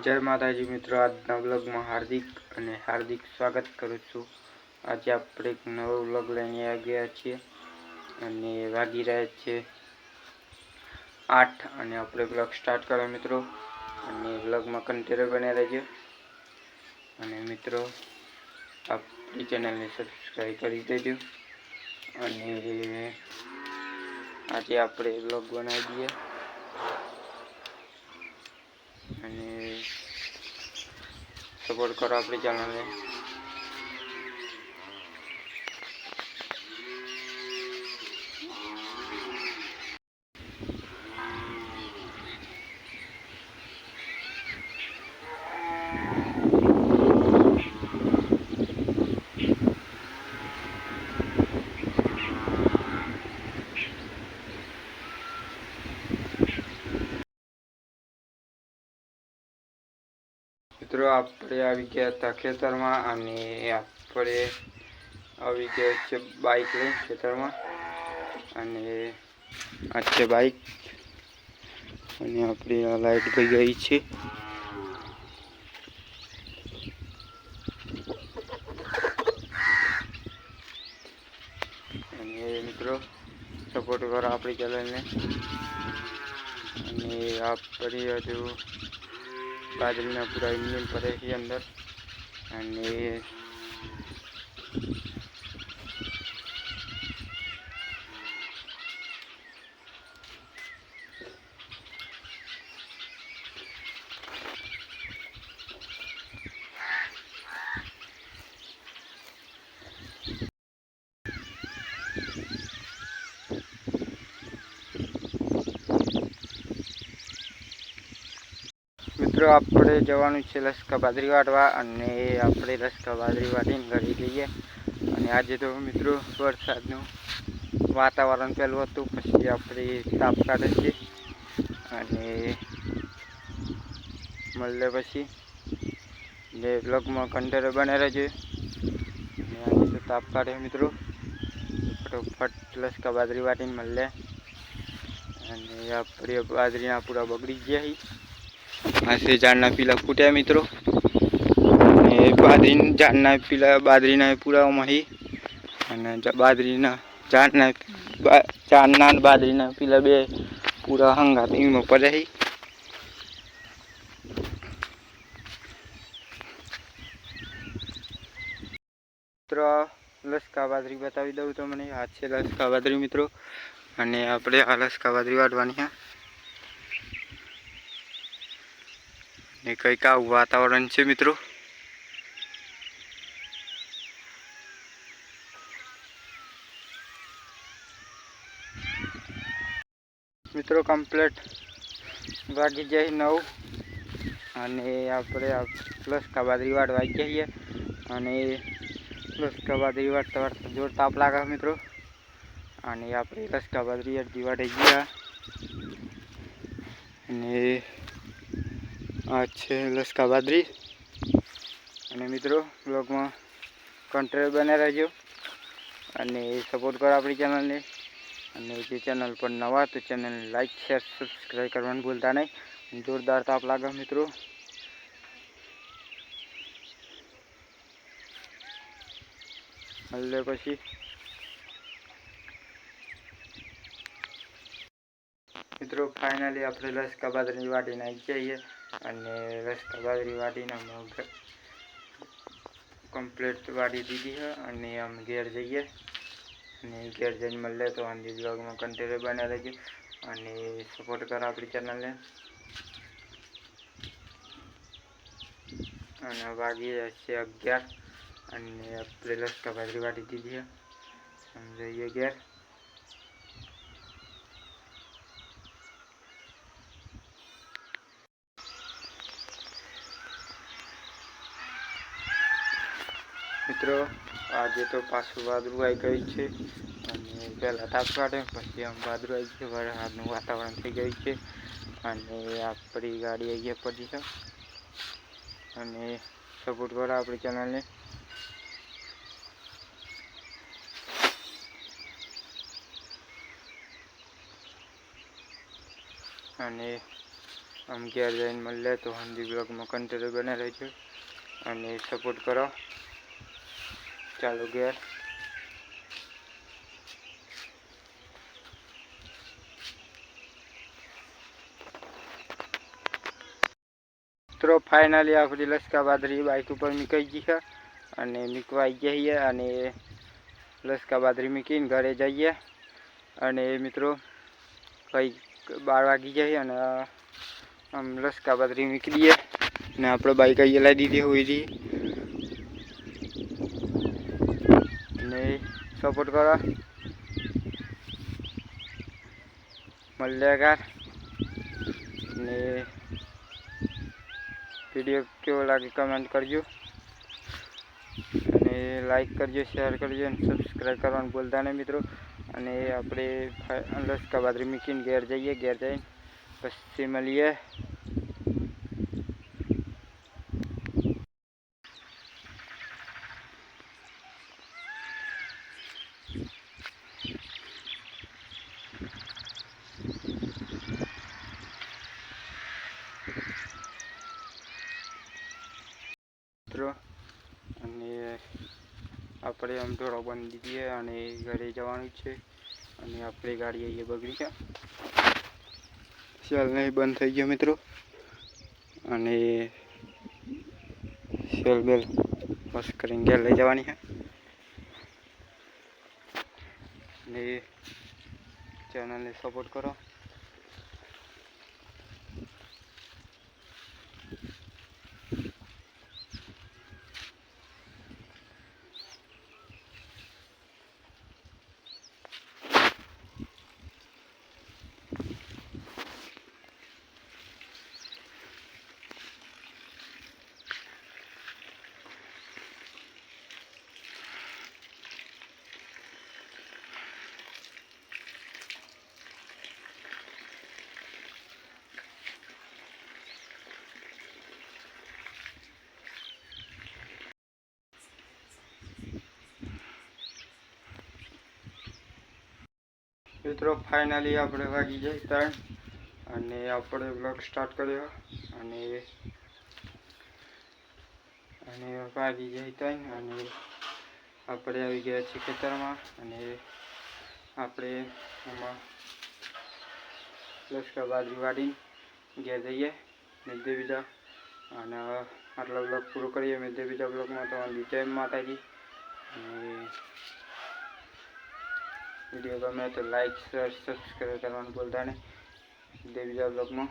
જય માતાજી મિત્રો, આજના વ્લોગમાં હાર્દિક સ્વાગત કરું છું। આજે આપણે એક નવો વ્લોગ લઈને આવી ગયા છીએ અને વાગી રહ્યા છે 8 અને આપણે વ્લોગ સ્ટાર્ટ કરો મિત્રો અને વ્લોગમાં કન્ટિન્યુ બન્યા રહેજો અને મિત્રો આપણી ચેનલને સબસ્ક્રાઈબ કરી દેજો અને આજે આપણે વ્લોગ બનાવી દઈએ અને સપોર્ટ કરો આપણી ચેનલને। મિત્રો આપણે આવી ગયા હતા ખેતરમાં અને આપણે આવી ગયા છે બાઇક લઈને ખેતરમાં અને આ છે બાઇક અને આપણી આ લાઈટ ગઈ ગઈ છે અને મિત્રો સપોર્ટ કરો આપણી ચેનલને અને આપણી હજુ બાજરીના પૂરા ઇન્જિન પડે છે અંદર અને મિત્રો આપણે જવાનું છે લસકા બાજરી વાટવા અને આપણે લસકા બાજરી વાટીને ઘરે જઈએ અને આજે તો મિત્રો વરસાદનું વાતાવરણ પહેલું હતું, પછી આપણે તાપ કાઢે છે અને મળે પછી જે બ્લોગમાં કન્ટેનર બને રહેશે અને આજે તો તાપ કાઢે મિત્રો ફટોફટ લસકા બાજરી વાટીને મળે અને આપણે બાજરીના પૂરા બગડી ગયા આશે ઝાડના પીલા ફૂટ્યા મિત્રો અને બાજરીના પૂરામાં અને બાજરીના ઝાડના બાજરીના પીલા બે પૂરા હંગાત એમાં પડ્યા મિત્રો લસકા બાજરી બતાવી દઉં તમને। આ છે લસકા બાજરી મિત્રો અને આપણે આ લસકા બાજરી વાટવાની ને કંઈક આવું વાતાવરણ છે મિત્રો। મિત્રો કમ્પ્લીટ વાગી જાય 9 અને આપણે આ લસકા બાજરી વાટવા જઈએ અને લસકા બાજરી વાટતા વાટતા જોર તાપ લાગે મિત્રો અને આપણે લસકા બાજરી અડધી વાટે ગયા અને આ છે લસકા બાજરી અને મિત્રો બ્લોગમાં કન્ટેનર બને રહેજો અને સપોર્ટ કરો આપણી ચેનલને અને જે ચેનલ પર નવા તો ચેનલને લાઈક શેર સબસ્ક્રાઈબ કરવાનું ભૂલતા નહીં। જોરદાર તાપ લાગે મિત્રો મળે પછી મિત્રો ફાઇનલી આપણે લસકા બાજરી વાટીને આવી જઈએ અને લસકા બાજરી વાટીને કમ્પ્લીટ વાટી દીધી છે અને અમે ઘેર જઈએ અને ઘેર જઈને મળે તો આંધી બ્લોગમાં કન્ટેનર બને રહેજો અને સપોર્ટ કરો આપણી ચેનલને અને વાગી જશે 11 અને આપણે લસકા બાજરી વાટી દીધી છે અમે જઈએ ઘેર। મિત્રો આજે તો પાછું વાદળું આવી ગયું છે અને પહેલાં તાપ કાઢે પછી આમ વાદળું આવી ગયું, વરસાદનું વાતાવરણ થઈ ગયું છે અને આપણી ગાડી અહીંયા પડી છે અને સપોર્ટ કરો આપણી ચેનલને અને આમ ઘેર જઈને મળે તો હિન્દી બ્લોગમાં કન્ટિન્યુ બને રહેજો અને સપોર્ટ કરો. ચાલો ઘેર. મિત્રો ફાઇનલી આપણી લસકા બાદરી બાઇક ઉપર મૂકાઈ ગઈ છે અને મૂકવા આવી જઈએ અને લસકા બાદરી મૂકીને ઘરે જઈએ. અને મિત્રો કઈ 12 વાગી જાય અને આમ લસકા બાદરી મૂકી દઈએ ને આપણે બાઇક અહીંયા લાવી દીધી હોય રહી ને સપોર્ટ કરો. મળ્યા કાર ને વિડીયો કેવો લાગે કમેન્ટ કરજો અને લાઈક કરજો, શેર કરજો અને સબસ્ક્રાઈબ કરવાનું ભૂલતા નહીં મિત્રો. અને આપણે લસકા બાદરી મૂકીને ઘેર જઈએ. ઘેર જઈને પછી મળીએ. મિત્રો અને આપણે આમ થોડો બંધ દીધી અને ઘરે જવાનું છે અને આપણી ગાડી અહીંયા બગડી છે. સેલ નહીં બંધ થઈ ગયો મિત્રો અને સેલ બેલ બસ કરીને ઘેર લઈ જવાની છે. અને ચેનલને સપોર્ટ કરો. મિત્રો ફાઇનલી આપણે વાગી જાય 3 અને આપણે બ્લોગ સ્ટાર્ટ કર્યો અને વાગી જાય 3 અને આપણે આવી ગયા છીએ ખેતરમાં અને આપણે એમાં લસકા બાજરી વાળીને ઘેર જઈએ. મિલતે બીજા અને આટલો બ્લોગ પૂરો કરીએ. મિલતે બીજા બ્લોગમાં તો જય માતાજી. અને વિડીયો ગમે તો લાઈક, શેર, સબસ્ક્રાઈબ કરવાનું ભૂલતા નહીં. બીજા બ્લોગમાં